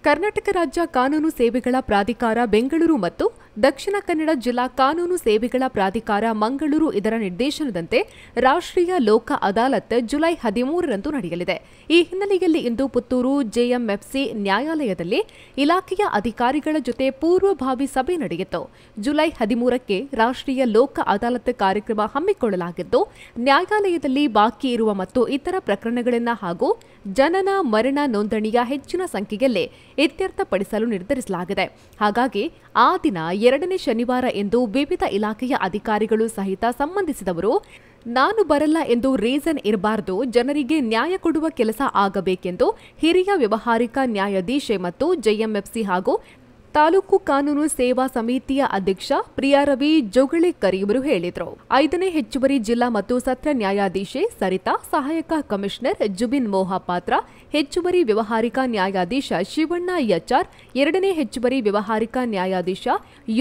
ಕರ್ನಾಟಕ ರಾಜ್ಯ ಕಾನೂನು ಸೇವೆಗಳ ಪ್ರಾಧಿಕಾರ ಬೆಂಗಳೂರು ಮತ್ತು ದಕ್ಷಿಣ ಕನ್ನಡ ಜಿಲ್ಲಾ ಕಾನೂನು ಸೇವೆಗಳ ಪ್ರಾಧಿಕಾರ ಮಂಗಳೂರು ಇದರ ನಿರ್ದೇಶನದಂತೆ ರಾಷ್ಟ್ರೀಯ ಲೋಕ ಅದಾಲತ್ ಜುಲೈ 13ರಂದು ನಡೆಯಲಿದೆ. ಈ ಹಿನ್ನೆಲೆಯಲ್ಲಿ ಇಂದು ಪುತ್ತೂರು ಜೆಎಂಎಫ್ಸಿ ನ್ಯಾಯಾಲಯದಲ್ಲಿ ಇಲಾಖೆಯ ಅಧಿಕಾರಿಗಳ ಜೊತೆ ಪೂರ್ವಭಾವಿ ಸಭೆ ನಡೆಯಿತು. ಜುಲೈ 13ಕ್ಕೆ ರಾಷ್ಟ್ರೀಯ ಲೋಕ ಅದಾಲತ್ ಕಾರ್ಯಕ್ರಮ ಹಮ್ಮಿಕೊಳ್ಳಲಾಗಿದ್ದು, ನ್ಯಾಯಾಲಯದಲ್ಲಿ ಬಾಕಿ ಇರುವ ಮತ್ತು ಇತರ ಪ್ರಕರಣಗಳನ್ನು ಹಾಗೂ ಜನನ ಮರಣ ನೋಂದಣಿಯ ಹೆಚ್ಚಿನ ಸಂಖ್ಯೆಯಲ್ಲೇ ಇತ್ಯರ್ಥಪಡಿಸಲು ನಿರ್ಧರಿಸಲಾಗಿದೆ. ಹಾಗಾಗಿ ಆ ದಿನ 2ನೇ ಶನಿವಾರ ಎಂದು ವಿವಿಧ ಇಲಾಖೆಯ ಅಧಿಕಾರಿಗಳು ಸಹಿತ ಸಂಬಂಧಿಸಿದವರು ನಾನು ಬರಲ್ಲ ಎಂದು ರೀಸನ್ ಇರಬಾರದು, ಜನರಿಗೆ ನ್ಯಾಯ ಕೊಡುವ ಕೆಲಸ ಆಗಬೇಕೆಂದು ಹಿರಿಯ ವ್ಯವಹಾರಿಕ ನ್ಯಾಯಾಧೀಶೆ ಮತ್ತು ಜೆಎಂಎಫ್ಸಿ ಹಾಗೂ ತಾಲೂಕು ಕಾನೂನು ಸೇವಾ ಸಮಿತಿಯ ಅಧ್ಯಕ್ಷ ಪ್ರಿಯಾರವಿ ಜೋಗಳಿಕರ್ ಇವರು ಹೇಳಿದರು. 5ನೇ ಹೆಚ್ಚುವರಿ ಜಿಲ್ಲಾ ಮತ್ತು ಸತ್ರ ನ್ಯಾಯಾಧೀಶೆ ಸರಿತಾ, ಸಹಾಯಕ ಕಮಿಷನರ್ ಜುಬಿನ್ ಮೋಹಪಾತ್ರ, ಹೆಚ್ಚುವರಿ ವ್ಯವಹಾರಿಕ ನ್ಯಾಯಾಧೀಶ ಶಿವಣ್ಣ ಎಚ್ಆರ್, 2ನೇ ಹೆಚ್ಚುವರಿ ವ್ಯವಹಾರಿಕ ನ್ಯಾಯಾಧೀಶ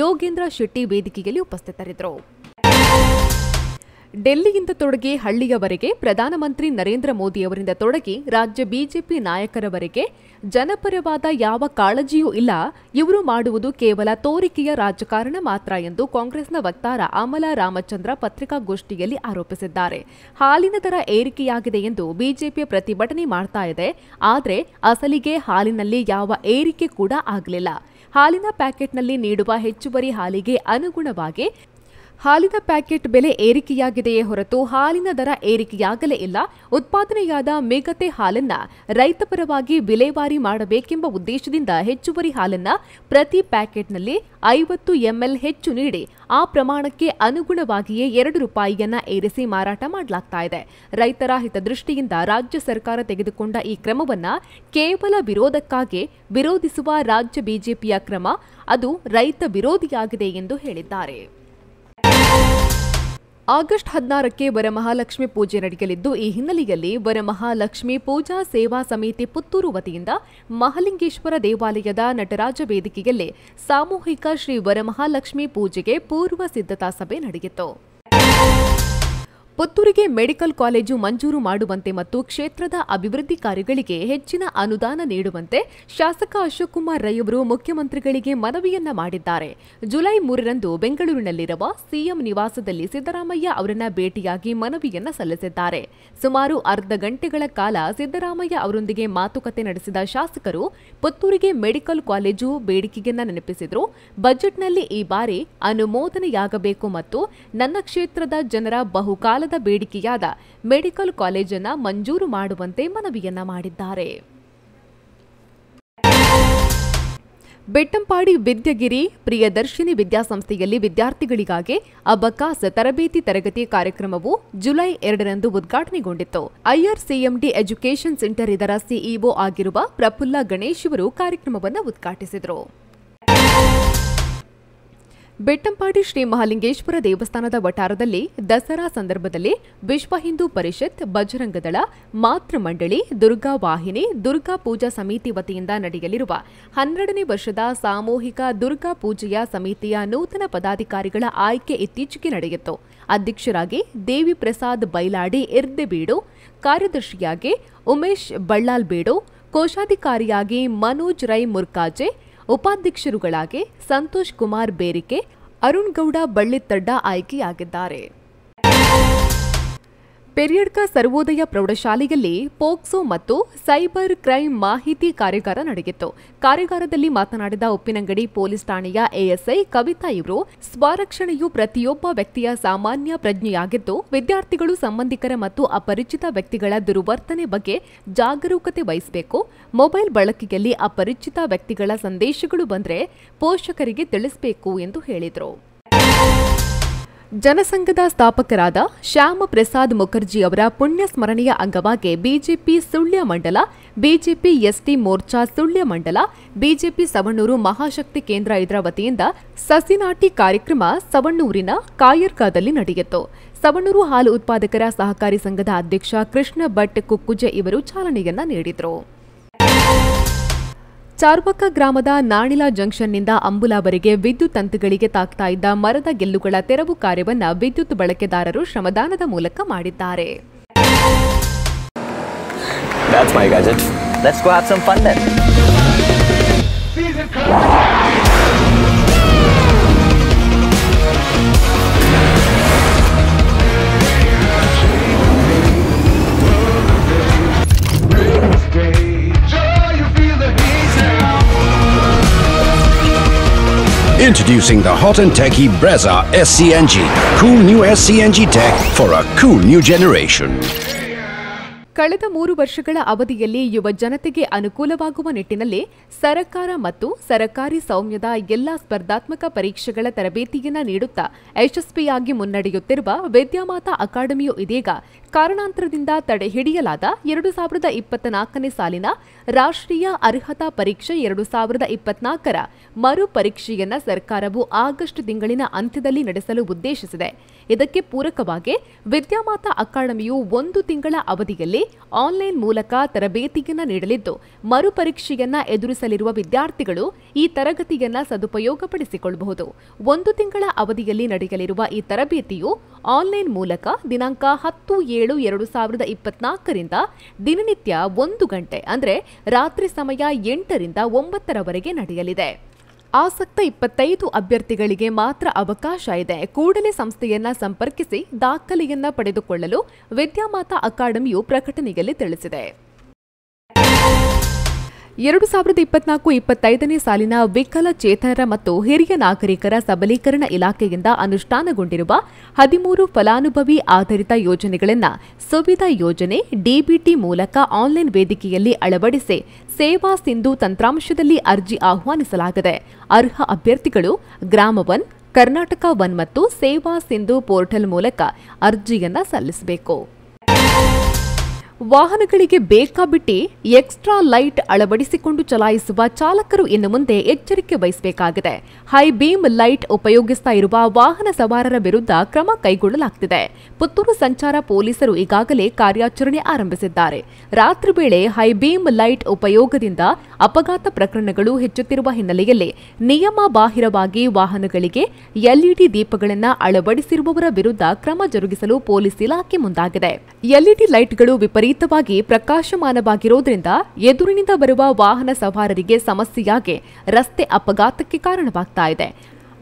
ಯೋಗೇಂದ್ರ ಶೆಟ್ಟಿ ವೇದಿಕೆಯಲ್ಲಿ ಉಪಸ್ಥಿತರಿದ್ದರು. ಡೆಲ್ಲಿಯಿಂದ ತೊಡಗಿ ಹಳ್ಳಿಯವರೆಗೆ ಪ್ರಧಾನಮಂತ್ರಿ ನರೇಂದ್ರ ಮೋದಿ ಅವರಿಂದ ತೊಡಗಿ ರಾಜ್ಯ ಬಿಜೆಪಿ ನಾಯಕರವರೆಗೆ ಜನಪರವಾದ ಯಾವ ಕಾಳಜಿಯೂ ಇಲ್ಲ. ಇವರು ಮಾಡುವುದು ಕೇವಲ ತೋರಿಕೆಯ ರಾಜಕಾರಣ ಮಾತ್ರ ಎಂದು ಕಾಂಗ್ರೆಸ್ನ ವಕ್ತಾರ ಅಮಲಾ ರಾಮಚಂದ್ರ ಪತ್ರಿಕಾಗೋಷ್ಠಿಯಲ್ಲಿ ಆರೋಪಿಸಿದ್ದಾರೆ. ಹಾಲಿನ ದರ ಏರಿಕೆಯಾಗಿದೆ ಎಂದು ಬಿಜೆಪಿ ಪ್ರತಿಭಟನೆ ಮಾಡ್ತಾ ಇದೆ. ಆದರೆ ಅಸಲಿಗೆ ಹಾಲಿನಲ್ಲಿ ಯಾವ ಏರಿಕೆ ಕೂಡ ಆಗಲಿಲ್ಲ. ಹಾಲಿನ ಪ್ಯಾಕೆಟ್ನಲ್ಲಿ ನೀಡುವ ಹೆಚ್ಚುವರಿ ಹಾಲಿಗೆ ಅನುಗುಣವಾಗಿ ಹಾಲಿನ ಪ್ಯಾಕೆಟ್ ಬೆಲೆ ಏರಿಕೆಯಾಗಿದೆಯೇ ಹೊರತು ಹಾಲಿನ ದರ ಏರಿಕೆಯಾಗಲೇ ಇಲ್ಲ. ಉತ್ಪಾದನೆಯಾದ ಮಿಗತೆ ಹಾಲನ್ನ ರೈತಪರವಾಗಿ ವಿಲೇವಾರಿ ಮಾಡಬೇಕೆಂಬ ಉದ್ದೇಶದಿಂದ ಹೆಚ್ಚುವರಿ ಹಾಲನ್ನ ಪ್ರತಿ ಪ್ಯಾಕೆಟ್ನಲ್ಲಿ 50 ml ಹೆಚ್ಚು ನೀಡಿ ಆ ಪ್ರಮಾಣಕ್ಕೆ ಅನುಗುಣವಾಗಿಯೇ ₹2 ಏರಿಸಿ ಮಾರಾಟ ಮಾಡಲಾಗ್ತಾ ಇದೆ. ರೈತರ ಹಿತದೃಷ್ಟಿಯಿಂದ ರಾಜ್ಯ ಸರ್ಕಾರ ತೆಗೆದುಕೊಂಡ ಈ ಕ್ರಮವನ್ನ ಕೇವಲ ವಿರೋಧಕ್ಕಾಗಿ ವಿರೋಧಿಸುವ ರಾಜ್ಯ ಬಿಜೆಪಿಯ ಕ್ರಮ ಅದು ರೈತ ವಿರೋಧಿಯಾಗಿದೆ ಎಂದು ಹೇಳಿದ್ದಾರೆ. ಆಗಸ್ಟ್ 16ಕ್ಕೆ ವರಮಹಾಲಕ್ಷ್ಮಿ ಪೂಜೆ ನಡೆಯಲಿದ್ದು, ಈ ಹಿನ್ನೆಲೆಯಲ್ಲಿ ವರಮಹಾಲಕ್ಷ್ಮಿ ಪೂಜಾ ಸೇವಾ ಸಮಿತಿ ಪುತ್ತೂರು ವತಿಯಿಂದ ಮಹಾಲಿಂಗೇಶ್ವರ ದೇವಾಲಯದ ನಟರಾಜ ವೇದಿಕೆಯಲ್ಲಿ ಸಾಮೂಹಿಕ ಶ್ರೀ ವರಮಹಾಲಕ್ಷ್ಮಿ ಪೂಜೆಗೆ ಪೂರ್ವ ಸಿದ್ಧತಾ ಸಭೆ ನಡೆಯಿತು. ಪುತ್ತೂರಿಗೆ ಮೆಡಿಕಲ್ ಕಾಲೇಜು ಮಂಜೂರು ಮಾಡುವಂತೆ ಮತ್ತು ಕ್ಷೇತ್ರದ ಅಭಿವೃದ್ಧಿ ಕಾರ್ಯಗಳಿಗೆ ಹೆಚ್ಚಿನ ಅನುದಾನ ನೀಡುವಂತೆ ಶಾಸಕ ಅಶೋಕ್ ಕುಮಾರ್ ರೈ ಅವರು ಮುಖ್ಯಮಂತ್ರಿಗಳಿಗೆ ಮನವಿಯನ್ನ ಮಾಡಿದ್ದಾರೆ. ಜುಲೈ 3ರಂದು ಬೆಂಗಳೂರಿನಲ್ಲಿರುವ ಸಿಎಂ ನಿವಾಸದಲ್ಲಿ ಸಿದ್ದರಾಮಯ್ಯ ಅವರನ್ನ ಭೇಟಿಯಾಗಿ ಮನವಿಯನ್ನ ಸಲ್ಲಿಸಿದ್ದಾರೆ. ಸುಮಾರು ಅರ್ಧ ಗಂಟೆಗಳ ಕಾಲ ಸಿದ್ದರಾಮಯ್ಯ ಅವರೊಂದಿಗೆ ಮಾತುಕತೆ ನಡೆಸಿದ ಶಾಸಕರು ಪುತ್ತೂರಿಗೆ ಮೆಡಿಕಲ್ ಕಾಲೇಜು ಬೇಡಿಕೆಯನ್ನ ನೆನಪಿಸಿದರು. ಬಜೆಟ್ನಲ್ಲಿ ಈ ಬಾರಿ ಅನುಮೋದನೆಯಾಗಬೇಕು ಮತ್ತು ನನ್ನ ಕ್ಷೇತ್ರದ ಜನರ ಬಹುಕಾಲ ಬೇಡಿಕೆಯಾದ ಮೆಡಿಕಲ್ ಕಾಲೇಜನ್ನು ಮಂಜೂರು ಮಾಡುವಂತೆ ಮನವಿಯನ್ನ ಮಾಡಿದ್ದಾರೆ. ಬೆಟ್ಟಂಪಾಡಿ ವಿದ್ಯಾಗಿರಿ ಪ್ರಿಯದರ್ಶಿನಿ ವಿದ್ಯಾಸಂಸ್ಥೆಯಲ್ಲಿ ವಿದ್ಯಾರ್ಥಿಗಳಿಗಾಗಿ ಅಬಕಾಸ್ ತರಬೇತಿ ತರಗತಿ ಕಾರ್ಯಕ್ರಮವು ಜುಲೈ 2ರಂದು ಉದ್ಘಾಟನೆಗೊಂಡಿತ್ತು. ಐಆರ್ಸಿಎಂಡಿ ಎಜುಕೇಷನ್ ಸೆಂಟರ್ ಇದರ ಸಿಇಒ ಆಗಿರುವ ಪ್ರಫುಲ್ಲ ಗಣೇಶ್ ಅವರು ಕಾರ್ಯಕ್ರಮವನ್ನು ಉದ್ಘಾಟಿಸಿದರು. ಬೆಟ್ಟಂಪಾಡಿ ಶ್ರೀ ಮಹಾಲಿಂಗೇಶ್ವರ ದೇವಸ್ಥಾನದ ವಠಾರದಲ್ಲಿ ದಸರಾ ಸಂದರ್ಭದಲ್ಲಿ ವಿಶ್ವ ಹಿಂದೂ ಪರಿಷತ್, ಬಜರಂಗದಳ, ಮಾತೃ ಮಂಡಳಿ, ದುರ್ಗಾ ವಾಹಿನಿ, ದುರ್ಗಾ ಪೂಜಾ ಸಮಿತಿ ವತಿಯಿಂದ ನಡೆಯಲಿರುವ 12ನೇ ವರ್ಷದ ಸಾಮೂಹಿಕ ದುರ್ಗಾ ಪೂಜೆಯ ಸಮಿತಿಯ ನೂತನ ಪದಾಧಿಕಾರಿಗಳ ಆಯ್ಕೆ ಇತ್ತೀಚೆಗೆ ನಡೆಯಿತು. ಅಧ್ಯಕ್ಷರಾಗಿ ದೇವಿ ಪ್ರಸಾದ್ ಬೈಲಾಡಿ ಇರ್ದೆಬೀಡು, ಕಾರ್ಯದರ್ಶಿಯಾಗಿ ಉಮೇಶ್ ಬಳ್ಳಾಲ್ಬೇಡು, ಕೋಶಾಧಿಕಾರಿಯಾಗಿ ಮನೋಜ್ ರೈ ಮುರ್ಕಾಜೆ, ಉಪಾಧ್ಯಕ್ಷರುಗಳಾಗಿ ಸಂತೋಷ್ ಕುಮಾರ್ ಬೇರಿಕೆ, ಅರುಣ್ ಗೌಡ ಬಳ್ಳಿತ್ತಡ್ಡ ಆಯ್ಕೆಯಾಗಿದ್ದಾರೆ. ಪೆರಿಯಡ್ಕ ಸರ್ವೋದಯ ಪ್ರೌಢಶಾಲೆಯಲ್ಲಿ ಪೋಕ್ಸೋ ಮತ್ತು ಸೈಬರ್ ಕ್ರೈಂ ಮಾಹಿತಿ ಕಾರ್ಯಾಗಾರ ನಡೆಯಿತು. ಕಾರ್ಯಾಗಾರದಲ್ಲಿ ಮಾತನಾಡಿದ ಉಪ್ಪಿನಂಗಡಿ ಪೊಲೀಸ್ ಠಾಣೆಯ ಎಎಸ್ಐ ಕವಿತಾ ಇವರು, ಸ್ವರಕ್ಷಣೆಯು ಪ್ರತಿಯೊಬ್ಬ ವ್ಯಕ್ತಿಯ ಸಾಮಾನ್ಯ ಪ್ರಜ್ಞೆಯಾಗಿದ್ದು, ವಿದ್ಯಾರ್ಥಿಗಳು ಸಂಬಂಧಿಕರ ಮತ್ತು ಅಪರಿಚಿತ ವ್ಯಕ್ತಿಗಳ ದುರ್ವರ್ತನೆ ಬಗ್ಗೆ ಜಾಗರೂಕತೆ ವಹಿಸಬೇಕು. ಮೊಬೈಲ್ ಬಳಕೆಯಲ್ಲಿ ಅಪರಿಚಿತ ವ್ಯಕ್ತಿಗಳ ಸಂದೇಶಗಳು ಬಂದರೆ ಪೋಷಕರಿಗೆ ತಿಳಿಸಬೇಕು ಎಂದು ಹೇಳಿದರು. ಜನಸಂಘದ ಸ್ಥಾಪಕರಾದ ಶ್ಯಾಮ ಪ್ರಸಾದ್ ಮುಖರ್ಜಿ ಅವರ ಪುಣ್ಯ ಸ್ಮರಣೆಯ ಅಂಗವಾಗಿ ಬಿಜೆಪಿ ಸುಳ್ಯ ಮಂಡಲ, ಬಿಜೆಪಿ ಎಸ್ಟಿ ಮೋರ್ಚಾ ಸುಳ್ಯ ಮಂಡಲ, ಬಿಜೆಪಿ ಸವಣೂರು ಮಹಾಶಕ್ತಿ ಕೇಂದ್ರ ಇದರ ವತಿಯಿಂದ ಸಸಿನಾಟಿ ಕಾರ್ಯಕ್ರಮ ಸವಣೂರಿನ ಕಾಯರ್ಕಾದಲ್ಲಿ ನಡೆಯಿತು. ಸವಣೂರು ಹಾಲು ಉತ್ಪಾದಕರ ಸಹಕಾರಿ ಸಂಘದ ಅಧ್ಯಕ್ಷ ಕೃಷ್ಣ ಭಟ್ ಕುಕ್ಕುಜೆ ಇವರು ಚಾಲನೆಯನ್ನ ನೀಡಿದರು. ಚಾರ್ವಕ ಗ್ರಾಮದ ನಾಣಿಲ ಜಂಕ್ಷನ್ನಿಂದ ಅಂಬುಲಾವರೆಗೆ ವಿದ್ಯುತ್ ತಂತಿಗಳಿಗೆ ತಾಕ್ತಾ ಇದ್ದ ಮರದ ಗೆಲ್ಲುಗಳ ತೆರವು ಕಾರ್ಯವನ್ನು ವಿದ್ಯುತ್ ಬಳಕೆದಾರರು ಶ್ರಮದಾನದ ಮೂಲಕ ಮಾಡಿದ್ದಾರೆ. That's my gadget. Let's go have some fun then. Introducing the hot and techy Brezza SCNG. Cool new SCNG tech for a cool new generation. ಕಳೆದ 3 ವರ್ಷಗಳ ಅವಧಿಯಲ್ಲಿ ಯುವ ಜನತೆಗೆ ಅನುಕೂಲವಾಗುವ ನಿಟ್ಟಿನಲ್ಲಿ ಸರ್ಕಾರ ಮತ್ತು ಸರ್ಕಾರಿ ಸ್ವಾಮ್ಯದ ಎಲ್ಲಾ ಸ್ಪರ್ಧಾತ್ಮಕ ಪರೀಕ್ಷೆಗಳ ತರಬೇತಿಯನ್ನು ನೀಡುತ್ತಾ ಯಶಸ್ವಿಯಾಗಿ ಮುನ್ನಡೆಯುತ್ತಿರುವ ವಿದ್ಯಾಮಾತಾ ಅಕಾಡೆಮಿಯು ಇದೀಗ ಕಾರಣಾಂತರದಿಂದ ತಡೆಹಿಡಿಯಲಾದ 2024ನೇ ಸಾಲಿನ ರಾಷ್ಟ್ರೀಯ ಅರ್ಹತಾ ಪರೀಕ್ಷೆ 2024ರ ಮರು ಪರೀಕ್ಷೆಯನ್ನು ಸರ್ಕಾರವು ಆಗಸ್ಟ್ ತಿಂಗಳಿನ ಅಂತ್ಯದಲ್ಲಿ ನಡೆಸಲು ಉದ್ದೇಶಿಸಿದೆ. ಇದಕ್ಕೆ ಪೂರಕವಾಗಿ ವಿದ್ಯಾಮಾತಾ ಅಕಾಡೆಮಿಯು 1 ತಿಂಗಳ ಅವಧಿಯಲ್ಲಿ ಆನ್ಲೈನ್ ಮೂಲಕ ತರಬೇತಿಯನ್ನು ನೀಡಲಿದ್ದು, ಮರುಪರೀಕ್ಷೆಯನ್ನ ಎದುರಿಸಲಿರುವ ವಿದ್ಯಾರ್ಥಿಗಳು ಈ ತರಗತಿಯನ್ನ ಸದುಪಯೋಗಪಡಿಸಿಕೊಳ್ಳಬಹುದು. 1 ತಿಂಗಳ ಅವಧಿಯಲ್ಲಿ ನಡೆಯಲಿರುವ ಈ ತರಬೇತಿಯು ಆನ್ಲೈನ್ ಮೂಲಕ ದಿನಾಂಕ 10/7/2024ರಿಂದ ದಿನನಿತ್ಯ 1 ಗಂಟೆ ಅಂದರೆ ರಾತ್ರಿ ಸಮಯ 8ರಿಂದ 9ರವರೆಗೆ ನಡೆಯಲಿದೆ. ಆಸಕ್ತ 25 ಅಭ್ಯರ್ಥಿಗಳಿಗೆ ಮಾತ್ರ ಅವಕಾಶ ಇದೆ. ಕೂಡಲೇ ಸಂಸ್ಥೆಯನ್ನ ಸಂಪರ್ಕಿಸಿ ದಾಖಲೆಯನ್ನ ಪಡೆದುಕೊಳ್ಳಲು ವಿದ್ಯಾಮಾತಾ ಅಕಾಡೆಮಿಯು ಪ್ರಕಟಣೆಯಲ್ಲಿ ತಿಳಿಸಿದೆ. 2024-25ನೇ ಸಾಲಿನ ವಿಕಲಚೇತನರ ಮತ್ತು ಹಿರಿಯ ನಾಗರಿಕರ ಸಬಲೀಕರಣ ಇಲಾಖೆಯಿಂದ ಅನುಷ್ಠಾನಗೊಂಡಿರುವ 13 ಫಲಾನುಭವಿ ಆಧಾರಿತ ಯೋಜನೆಗಳನ್ನು ಸುವಿಧಾ ಯೋಜನೆ ಡಿಬಿಟಿ ಮೂಲಕ ಆನ್ಲೈನ್ ವೇದಿಕೆಯಲ್ಲಿ ಅಳವಡಿಸಿ ಸೇವಾ ಸಿಂಧು ತಂತ್ರಾಂಶದಲ್ಲಿ ಅರ್ಜಿ ಆಹ್ವಾನಿಸಲಾಗಿದೆ. ಅರ್ಹ ಅಭ್ಯರ್ಥಿಗಳು ಗ್ರಾಮ 1, ಕರ್ನಾಟಕ 1 ಮತ್ತು ಸೇವಾ ಸಿಂಧು ಪೋರ್ಟಲ್ ಮೂಲಕ ಅರ್ಜಿಯನ್ನು ಸಲ್ಲಿಸಬೇಕು. ವಾಹನಗಳಿಗೆ ಬೇಕಾಬಿಟ್ಟಿ ಎಕ್ಸ್ಟ್ರಾ ಲೈಟ್ ಅಳವಡಿಸಿಕೊಂಡು ಚಲಾಯಿಸುವ ಚಾಲಕರು ಇನ್ನು ಮುಂದೆ ಎಚ್ಚರಿಕೆ ವಹಿಸಬೇಕಾಗಿದೆ. ಹೈ ಬೀಮ್ ಲೈಟ್ ಉಪಯೋಗಿಸ್ತಾ ಇರುವ ವಾಹನ ಸವಾರರ ವಿರುದ್ಧ ಕ್ರಮ ಕೈಗೊಳ್ಳಲಾಗುತ್ತಿದೆ. ಪುತ್ತೂರು ಸಂಚಾರ ಪೊಲೀಸರು ಈಗಾಗಲೇ ಕಾರ್ಯಾಚರಣೆ ಆರಂಭಿಸಿದ್ದಾರೆ. ರಾತ್ರಿ ವೇಳೆ ಹೈ ಬೀಮ್ ಲೈಟ್ ಉಪಯೋಗದಿಂದ ಅಪಘಾತ ಪ್ರಕರಣಗಳು ಹೆಚ್ಚುತ್ತಿರುವ ಹಿನ್ನೆಲೆಯಲ್ಲಿ ನಿಯಮ ಬಾಹಿರವಾಗಿ ವಾಹನಗಳಿಗೆ ಎಲ್ಇಡಿ ದೀಪಗಳನ್ನು ಅಳವಡಿಸಿರುವವರ ವಿರುದ್ಧ ಕ್ರಮ ಜರುಗಿಸಲು ಪೊಲೀಸ್ ಇಲಾಖೆ ಮುಂದಾಗಿದೆ. ಎಲ್ಇಡಿ ಲೈಟ್ಗಳು ವಿಪರೀತವಾಗಿ ಪ್ರಕಾಶಮಾನವಾಗಿರುವುದರಿಂದ ಎದುರಿನಿಂದ ಬರುವ ವಾಹನ ಸವಾರರಿಗೆ ಸಮಸ್ಯೆಯಾಗಿ ರಸ್ತೆ ಅಪಘಾತಕ್ಕೆ ಕಾರಣವಾಗ್ತಾ ಇದೆ.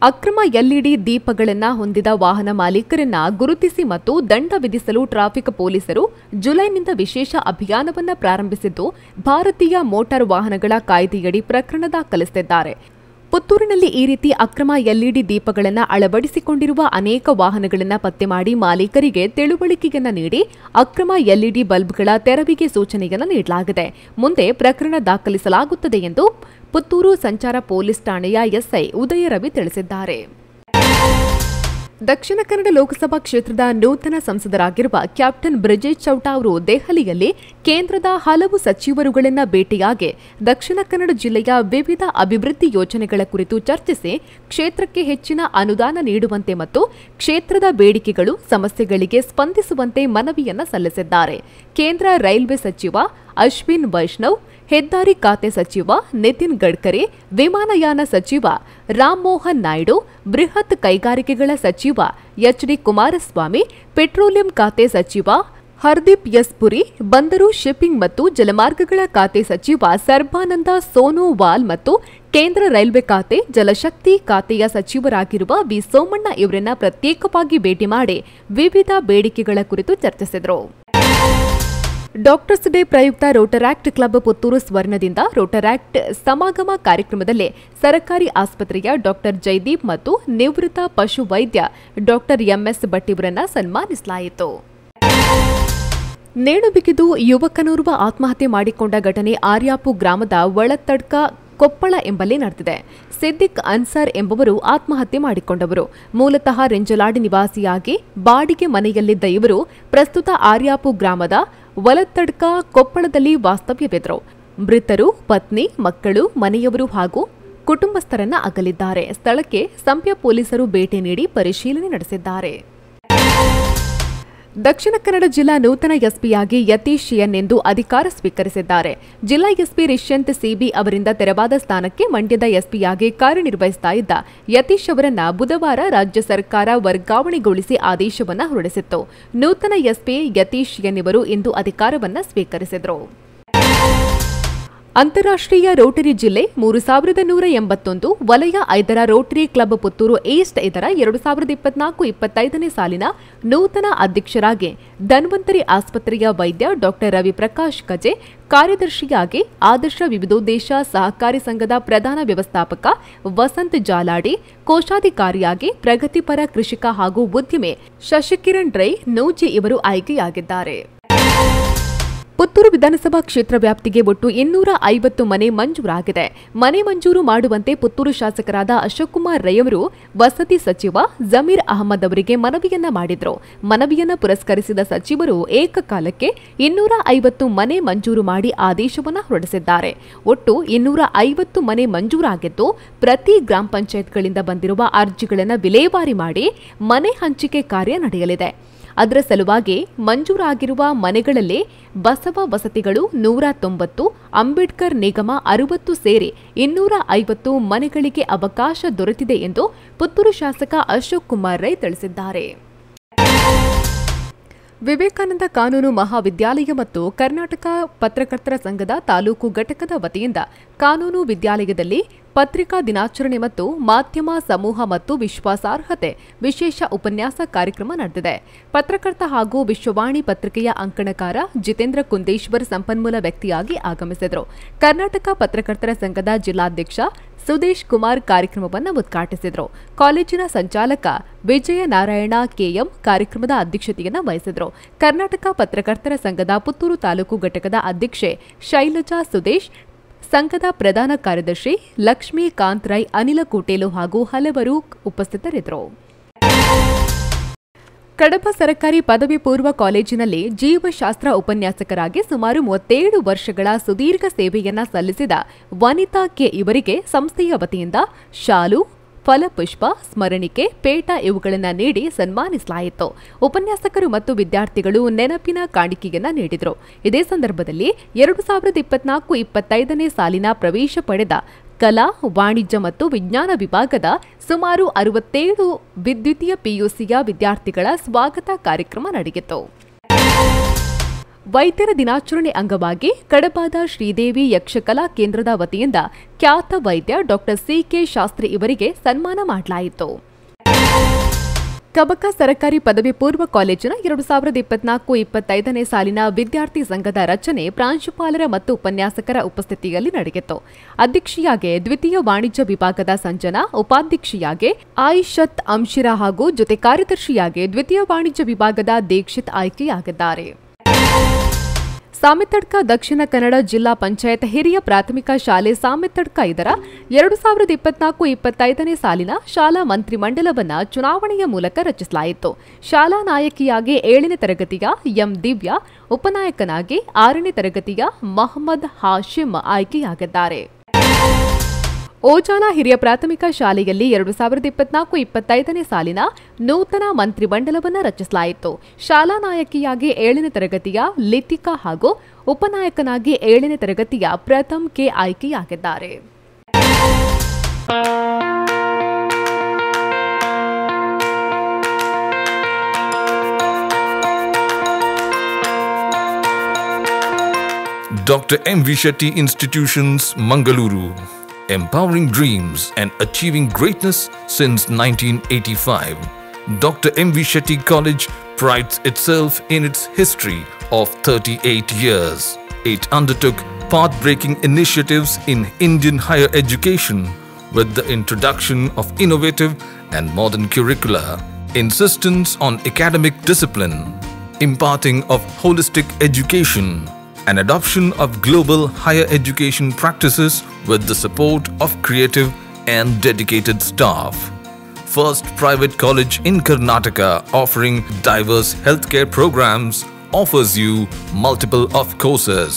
ಅಕ್ರಮ ಎಲ್ಇಡಿ ದೀಪಗಳನ್ನು ಹೊಂದಿದ ವಾಹನ ಮಾಲೀಕರನ್ನ ಗುರುತಿಸಿ ಮತ್ತು ದಂಡ ವಿಧಿಸಲು ಟ್ರಾಫಿಕ್ ಪೊಲೀಸರು ಜುಲೈನಿಂದ ವಿಶೇಷ ಅಭಿಯಾನವನ್ನು ಪ್ರಾರಂಭಿಸಿದ್ದು, ಭಾರತೀಯ ಮೋಟಾರ್ ವಾಹನಗಳ ಕಾಯ್ದೆಯಡಿ ಪ್ರಕರಣ ದಾಖಲಿಸುತ್ತಿದ್ದಾರೆ. ಪುತ್ತೂರಿನಲ್ಲಿ ಈ ರೀತಿ ಅಕ್ರಮ ಎಲ್ಇಡಿ ದೀಪಗಳನ್ನು ಅಳವಡಿಸಿಕೊಂಡಿರುವ ಅನೇಕ ವಾಹನಗಳನ್ನು ಪತ್ತೆ ಮಾಡಿ ಮಾಲೀಕರಿಗೆ ತಿಳುವಳಿಕೆಯನ್ನು ನೀಡಿ ಅಕ್ರಮ ಎಲ್ಇಡಿ ಬಲ್ಬ್ಗಳ ತೆರವಿಗೆ ಸೂಚನೆಯನ್ನು ನೀಡಲಾಗಿದೆ. ಮುಂದೆ ಪ್ರಕರಣ ದಾಖಲಿಸಲಾಗುತ್ತದೆ ಎಂದು ಪುತ್ತೂರು ಸಂಚಾರ ಪೊಲೀಸ್ ಠಾಣೆಯ ಎಸ್ಐ ಉದಯ ರವಿ ತಿಳಿಸಿದ್ದಾರೆ. ದಕ್ಷಿಣ ಕನ್ನಡ ಲೋಕಸಭಾ ಕ್ಷೇತ್ರದ ನೂತನ ಸಂಸದರಾಗಿರುವ ಕ್ಯಾಪ್ಟನ್ ಬ್ರಿಜೇಶ್ ಚೌಟ ಅವರು ದೆಹಲಿಯಲ್ಲಿ ಕೇಂದ್ರದ ಹಲವು ಸಚಿವರುಗಳನ್ನು ಭೇಟಿಯಾಗಿ ದಕ್ಷಿಣ ಕನ್ನಡ ಜಿಲ್ಲೆಯ ವಿವಿಧ ಅಭಿವೃದ್ಧಿ ಯೋಜನೆಗಳ ಕುರಿತು ಚರ್ಚಿಸಿ ಕ್ಷೇತ್ರಕ್ಕೆ ಹೆಚ್ಚಿನ ಅನುದಾನ ನೀಡುವಂತೆ ಮತ್ತು ಕ್ಷೇತ್ರದ ಬೇಡಿಕೆಗಳು ಸಮಸ್ಯೆಗಳಿಗೆ ಸ್ಪಂದಿಸುವಂತೆ ಮನವಿಯನ್ನು ಸಲ್ಲಿಸಿದ್ದಾರೆ. ಕೇಂದ್ರ ರೈಲ್ವೆ ಸಚಿವ ಅಶ್ವಿನ್ ವೈಷ್ಣವ್, ಹೆದ್ದಾರಿ ಖಾತೆ ಸಚಿವ ನಿತಿನ್ ಗಡ್ಕರಿ, ವಿಮಾನಯಾನ ಸಚಿವ ರಾಮಮೋಹನ್ ನಾಯ್ಡು, ಬೃಹತ್ ಕೈಗಾರಿಕೆಗಳ ಸಚಿವ ಎಚ್ಡಿ ಕುಮಾರಸ್ವಾಮಿ, ಪೆಟ್ರೋಲಿಯಂ ಖಾತೆ ಸಚಿವ ಹರ್ದೀಪ್ ಎಸ್ ಪುರಿ, ಬಂದರು ಶಿಪ್ಪಿಂಗ್ ಮತ್ತು ಜಲಮಾರ್ಗಗಳ ಖಾತೆ ಸಚಿವ ಸರ್ಬಾನಂದ ಸೋನೋವಾಲ್ ಮತ್ತು ಕೇಂದ್ರ ರೈಲ್ವೆ ಖಾತೆ ಜಲಶಕ್ತಿ ಖಾತೆಯ ಸಚಿವರಾಗಿರುವ ವಿ ಸೋಮಣ್ಣ ಇವರನ್ನ ಪ್ರತ್ಯೇಕವಾಗಿ ಭೇಟಿ ಮಾಡಿ ವಿವಿಧ ಬೇಡಿಕೆಗಳ ಕುರಿತು ಚರ್ಚಿಸಿದರು. ಡಾಕ್ಟರ್ಸ್ ಡೇ ಪ್ರಯುಕ್ತ ರೋಟರಾಕ್ಟ್ ಕ್ಲಬ್ ಪುತ್ತೂರು ಸ್ವರ್ಣದಿಂದ ರೋಟರಾಕ್ಟ್ ಸಮಾಗಮ ಕಾರ್ಯಕ್ರಮದಲ್ಲಿ ಸರ್ಕಾರಿ ಆಸ್ಪತ್ರೆಯ ಡಾಕ್ಟರ್ ಜೈದೀಪ್ ಮತ್ತು ನಿವೃತ್ತ ಪಶು ವೈದ್ಯ ಡಾಕ್ಟರ್ ಎಂಎಸ್ ಭಟ್ ಇವರನ್ನು ಸನ್ಮಾನಿಸಲಾಯಿತು. ನೇಣು ಬಿಗಿದು ಯುವಕನೋರ್ವ ಆತ್ಮಹತ್ಯೆ ಮಾಡಿಕೊಂಡ ಘಟನೆ ಆರ್ಯಾಪು ಗ್ರಾಮದ ಒಳತಡ್ಕ ಕೊಪ್ಪಳ ಎಂಬಲ್ಲಿ ನಡೆದಿದೆ. ಸಿದ್ದಿಕ್ ಅನ್ಸಾರ್ ಎಂಬುವರು ಆತ್ಮಹತ್ಯೆ ಮಾಡಿಕೊಂಡವರು. ಮೂಲತಃ ರೆಂಜಲಾಡಿ ನಿವಾಸಿಯಾಗಿ ಬಾಡಿಗೆ ಮನೆಯಲ್ಲಿದ್ದ ಇವರು ಪ್ರಸ್ತುತ ಆರ್ಯಾಪು ಗ್ರಾಮದ ಒಳತಡ್ಕ ಕೊಪ್ಪಳದಲ್ಲಿ ವಾಸ್ತವ್ಯವಿದ್ದರು. ಮೃತರು ಪತ್ನಿ, ಮಕ್ಕಳು, ಮನೆಯವರು ಹಾಗೂ ಕುಟುಂಬಸ್ಥರನ್ನ ಅಗಲಿದ್ದಾರೆ. ಸ್ಥಳಕ್ಕೆ ಸಂಪ್ಯ ಪೊಲೀಸರು ಭೇಟಿ ನೀಡಿ ಪರಿಶೀಲನೆ ನಡೆಸಿದ್ದಾರೆ. ದಕ್ಷಿಣ ಕನ್ನಡ ಜಿಲ್ಲಾ ನೂತನ ಎಸ್ಪಿಯಾಗಿ ಯತೀಶ್ ಎನ್ ಎಂದು ಅಧಿಕಾರ ಸ್ವೀಕರಿಸಿದ್ದಾರೆ. ಜಿಲ್ಲಾ ಎಸ್ಪಿ ರಿಷ್ಯಂತ್ ಸಿಬಿ ಅವರಿಂದ ತೆರವಾದ ಸ್ಥಾನಕ್ಕೆ ಮಂಡ್ಯದ ಎಸ್ಪಿಯಾಗಿ ಕಾರ್ಯನಿರ್ವಹಿಸ್ತಾ ಇದ್ದ ಯತೀಶ್ ಅವರನ್ನ ಬುಧವಾರ ರಾಜ್ಯ ಸರ್ಕಾರ ವರ್ಗಾವಣೆಗೊಳಿಸಿ ಆದೇಶವನ್ನು ಹೊರಡಿಸಿತ್ತು. ನೂತನ ಎಸ್ಪಿ ಯತೀಶ್ ಎನ್ ಇವರು ಇಂದು ಅಧಿಕಾರವನ್ನು ಸ್ವೀಕರಿಸಿದರು. ಅಂತಾರಾಷ್ಟ್ರೀಯ ರೋಟರಿ ಜಿಲ್ಲೆ 3181 ವಲಯ 5ರ ರೋಟರಿ ಕ್ಲಬ್ ಪುತ್ತೂರು ಈಸ್ಟ್ ಇದರ 2024-25ನೇ ಸಾಲಿನ ನೂತನ ಅಧ್ಯಕ್ಷರಾಗಿ ಧನ್ವಂತರಿ ಆಸ್ಪತ್ರೆಯ ವೈದ್ಯ ಡಾ ರವಿ ಪ್ರಕಾಶ್ ಕಜೆ, ಕಾರ್ಯದರ್ಶಿಯಾಗಿ ಆದರ್ಶ ವಿವಿಧೋದ್ದೇಶ ಸಹಕಾರಿ ಸಂಘದ ಪ್ರಧಾನ ವ್ಯವಸ್ಥಾಪಕ ವಸಂತ್ ಜಾಲಾಡಿ, ಕೋಶಾಧಿಕಾರಿಯಾಗಿ ಪ್ರಗತಿಪರ ಕೃಷಿಕ ಹಾಗೂ ಉದ್ಯಮಿ ಶಶಿಕಿರಣ್ ರೈ ನೂಜಿ ಇವರು ಆಯ್ಕೆಯಾಗಿದ್ದಾರೆ. ಪುತ್ತೂರು ವಿಧಾನಸಭಾ ಕ್ಷೇತ್ರ ವ್ಯಾಪ್ತಿಗೆ ಒಟ್ಟು 250 ಮನೆ ಮಂಜೂರಾಗಿದೆ. ಮನೆ ಮಂಜೂರು ಮಾಡುವಂತೆ ಪುತ್ತೂರು ಶಾಸಕರಾದ ಅಶೋಕ್ ಕುಮಾರ್ ರೈ ಅವರು ವಸತಿ ಸಚಿವ ಜಮೀರ್ ಅಹಮದ್ ಅವರಿಗೆ ಮನವಿಯನ್ನ ಮಾಡಿದ್ರು. ಮನವಿಯನ್ನ ಪುರಸ್ಕರಿಸಿದ ಸಚಿವರು ಏಕಕಾಲಕ್ಕೆ 250 ಮನೆ ಮಂಜೂರು ಮಾಡಿ ಆದೇಶವನ್ನ ಹೊರಡಿಸಿದ್ದಾರೆ. ಒಟ್ಟು 250 ಮನೆ ಮಂಜೂರಾಗಿದ್ದು, ಪ್ರತಿ ಗ್ರಾಮ ಪಂಚಾಯತ್ಗಳಿಂದ ಬಂದಿರುವ ಅರ್ಜಿಗಳನ್ನು ವಿಲೇವಾರಿ ಮಾಡಿ ಮನೆ ಹಂಚಿಕೆ ಕಾರ್ಯ ನಡೆಯಲಿದೆ. ಅದರ ಸಲುವಾಗಿ ಮಂಜೂರಾಗಿರುವ ಮನೆಗಳಲ್ಲಿ ಬಸವ ವಸತಿಗಳು 190, ಅಂಬೇಡ್ಕರ್ ನಿಗಮ 60 ಸೇರಿ 250 ಮನೆಗಳಿಗೆ ಅವಕಾಶ ದೊರೆತಿದೆ ಎಂದು ಪುತ್ತೂರು ಶಾಸಕ ಅಶೋಕ್ ಕುಮಾರ್ ರೈ ತಿಳಿಸಿದ್ದಾರೆ. ವಿವೇಕಾನಂದ ಕಾನೂನು ಮಹಾವಿದ್ಯಾಲಯ ಮತ್ತು ಕರ್ನಾಟಕ ಪತ್ರಕರ್ತರ ಸಂಘದ ತಾಲೂಕು ಘಟಕದ ವತಿಯಿಂದ ಕಾನೂನು ವಿದ್ಯಾಲಯದಲ್ಲಿ ಪತ್ರಿಕಾ ದಿನಾಚರಣೆ ಮತ್ತು ಮಾಧ್ಯಮ ಸಮೂಹ ಮತ್ತು ವಿಶ್ವಾಸಾರ್ಹತೆ ವಿಶೇಷ ಉಪನ್ಯಾಸ ಕಾರ್ಯಕ್ರಮ ನಡೆದಿದೆ. ಪತ್ರಕರ್ತ ಹಾಗೂ ವಿಶ್ವವಾಣಿ ಪತ್ರಿಕೆಯ ಅಂಕಣಕಾರ ಜಿತೇಂದ್ರ ಕುಂದೇಶ್ವರ್ ಸಂಪನ್ಮೂಲ ವ್ಯಕ್ತಿಯಾಗಿ ಆಗಮಿಸಿದರು. ಕರ್ನಾಟಕ ಪತ್ರಕರ್ತರ ಸಂಘದ ಜಿಲ್ಲಾಧ್ಯಕ್ಷ ಸುದೇಶ್ ಕುಮಾರ್ ಕಾರ್ಯಕ್ರಮವನ್ನು ಉದ್ಘಾಟಿಸಿದರು. ಕಾಲೇಜಿನ ಸಂಚಾಲಕ ವಿಜಯ ನಾರಾಯಣ ಕೆಎಂ ಕಾರ್ಯಕ್ರಮದ ಅಧ್ಯಕ್ಷತೆಯನ್ನು ವಹಿಸಿದರು. ಕರ್ನಾಟಕ ಪತ್ರಕರ್ತರ ಸಂಘದ ಪುತ್ತೂರು ತಾಲೂಕು ಘಟಕದ ಅಧ್ಯಕ್ಷೆ ಶೈಲಜಾ ಸುದೇಶ್, ಸಂಘದ ಪ್ರಧಾನ ಕಾರ್ಯದರ್ಶಿ ಲಕ್ಷ್ಮೀಕಾಂತ್ ರೈ, ಅನಿಲ ಕೋಟೇಲು ಹಾಗೂ ಹಲವರು ಉಪಸ್ಥಿತರಿದ್ದರು. ಕಡಬ ಸರ್ಕಾರಿ ಪದವಿ ಪೂರ್ವ ಕಾಲೇಜಿನಲ್ಲಿ ಜೀವಶಾಸ್ತ್ರ ಉಪನ್ಯಾಸಕರಾಗಿ ಸುಮಾರು 37 ವರ್ಷಗಳ ಸುದೀರ್ಘ ಸೇವೆಯನ್ನ ಸಲ್ಲಿಸಿದ ವನಿತಾ ಕೆ ಇವರಿಗೆ ಸಂಸ್ಥೆಯ ವತಿಯಿಂದ ಶಾಲು, ಫಲಪುಷ್ಪ, ಸ್ಮರಣಿಕೆ, ಪೇಟ ಇವುಗಳನ್ನು ನೀಡಿ ಸನ್ಮಾನಿಸಲಾಯಿತು. ಉಪನ್ಯಾಸಕರು ಮತ್ತು ವಿದ್ಯಾರ್ಥಿಗಳು ನೆನಪಿನ ಕಾಣಿಕೆಯನ್ನ ನೀಡಿದರು. ಇದೇ ಸಂದರ್ಭದಲ್ಲಿ 2024-25ನೇ ಸಾಲಿನ ಪ್ರವೇಶ ಪಡೆದ ಕಲಾ, ವಾಣಿಜ್ಯ ಮತ್ತು ವಿಜ್ಞಾನ ವಿಭಾಗದ ಸುಮಾರು 67 ದ್ವಿತೀಯ ಪಿಯುಸಿಯ ವಿದ್ಯಾರ್ಥಿಗಳ ಸ್ವಾಗತ ಕಾರ್ಯಕ್ರಮ ನಡೆಯಿತು. ವೈದ್ಯರ ದಿನಾಚರಣೆ ಅಂಗವಾಗಿ ಕಡಬಾದ ಶ್ರೀದೇವಿ ಯಕ್ಷಕಲಾ ಕೇಂದ್ರದ ವತಿಯಿಂದ ಖ್ಯಾತ ವೈದ್ಯ ಡಾ ಸಿಕೆ ಶಾಸ್ತ್ರಿ ಇವರಿಗೆ ಸನ್ಮಾನ ಮಾಡಲಾಯಿತು. ಕಬಕ ಸರ್ಕಾರಿ ಪದವಿ ಪೂರ್ವ ಕಾಲೇಜಿನ 2024-25ನೇ ಸಾಲಿನ ವಿದ್ಯಾರ್ಥಿ ಸಂಘದ ರಚನೆ ಪ್ರಾಂಶುಪಾಲರ ಮತ್ತು ಉಪನ್ಯಾಸಕರ ಉಪಸ್ಥಿತಿಯಲ್ಲಿ ನಡೆಯಿತು. ಅಧ್ಯಕ್ಷಿಯಾಗಿ ದ್ವಿತೀಯ ವಾಣಿಜ್ಯ ವಿಭಾಗದ ಸಂಜನಾ, ಉಪಾಧ್ಯಕ್ಷಿಯಾಗಿ ಆಯಿಷತ್ ಅಂಶಿರಾ ಹಾಗೂ ಜೊತೆ ಕಾರ್ಯದರ್ಶಿಯಾಗಿ ದ್ವಿತೀಯ ವಾಣಿಜ್ಯ ವಿಭಾಗದ ದೀಕ್ಷಿತ್ ಆಯ್ಕೆಯಾಗಿದ್ದಾರೆ. ಸಾಮಿತ್ತಡ್ಕ ದಕ್ಷಿಣ ಕನ್ನಡ ಜಿಲ್ಲಾ ಪಂಚಾಯತ್ ಹಿರಿಯ ಪ್ರಾಥಮಿಕ ಶಾಲೆ ಸಾಮಿತ್ತಡ್ಕ ಇದರ 2024-25ನೇ ಸಾಲಿನ ಶಾಲಾ ಮಂತ್ರಿಮಂಡಲವನ್ನು ಚುನಾವಣೆಯ ಮೂಲಕ ರಚಿಸಲಾಯಿತು. ಶಾಲಾ ನಾಯಕಿಯಾಗಿ 7ನೇ ತರಗತಿಯ ಎಂ ದಿವ್ಯಾ, ಉಪನಾಯಕನಾಗಿ 6ನೇ ತರಗತಿಯ ಮೊಹಮ್ಮದ್ ಹಾಶಿಮ್ ಆಯ್ಕೆಯಾಗಿದ್ದಾರೆ. ಓಜಾಲ ಹಿರಿಯ ಪ್ರಾಥಮಿಕ ಶಾಲೆಯಲ್ಲಿ 2024-25ನೇ ಸಾಲಿನ ನೂತನ ಮಂತ್ರಿಮಂಡಲವನ್ನು ರಚಿಸಲಾಯಿತು. ಶಾಲಾ ನಾಯಕಿಯಾಗಿ 7ನೇ ತರಗತಿಯ ಲಿತಿಕಾ ಹಾಗೂ ಉಪನಾಯಕನಾಗಿ 7ನೇ ತರಗತಿಯ ಪ್ರಥಮ್ ಕೆ ಆಯ್ಕೆಯಾಗಿದ್ದಾರೆ. Dr. M.V. Shetty Institutions, Mangaluru. Empowering dreams and achieving greatness since 1985. Dr. M.V. Shetty College prides itself in its history of 38 years. It undertook path-breaking initiatives in Indian higher education with the introduction of innovative and modern curricula, insistence on academic discipline, imparting of holistic education, and adoption of global higher education practices with the support of creative and dedicated staff. First private college in Karnataka offering diverse healthcare programs, offers you multiple of courses.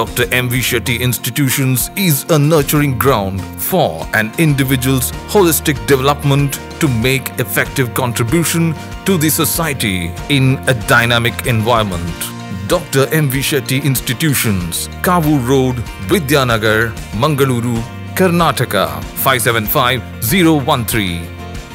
Dr. M.V. Shetty Institutions is a nurturing ground for an individual's holistic development to make effective contribution to the society in a dynamic environment. Dr. M.V. Shetty Institutions, Kavur Road, Vidyanagar, Mangaluru, Karnataka 575013.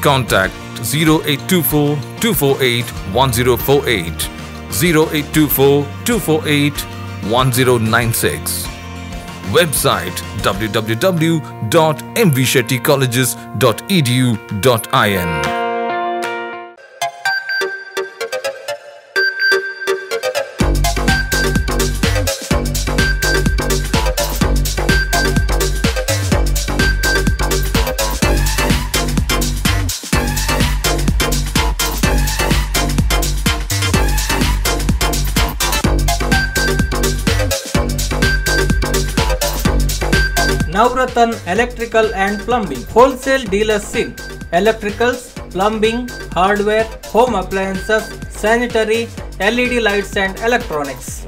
Contact 0824 248 1048, 0824 248 1096. Website www.mvshettycolleges.edu.in. Navratan Electrical and Plumbing Wholesale Dealers in Electricals, Plumbing, Hardware, Home Appliances, Sanitary, LED Lights and Electronics.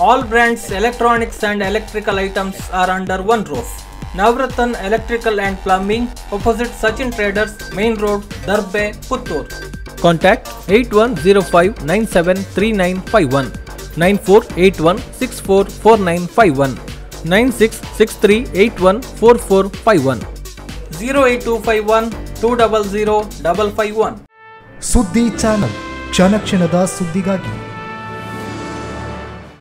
All brands electronics and electrical items are under one roof. Navratan Electrical and Plumbing, opposite Sachin Traders, Main Road, Darbe, Puttur. Contact 8105973951, 9481644951, 9663814451, 08251 200 551. ಸುದ್ದಿ channel ಕ್ಷಣ ಕ್ಷಣದ ಸುದ್ದಿಗಾಗಿ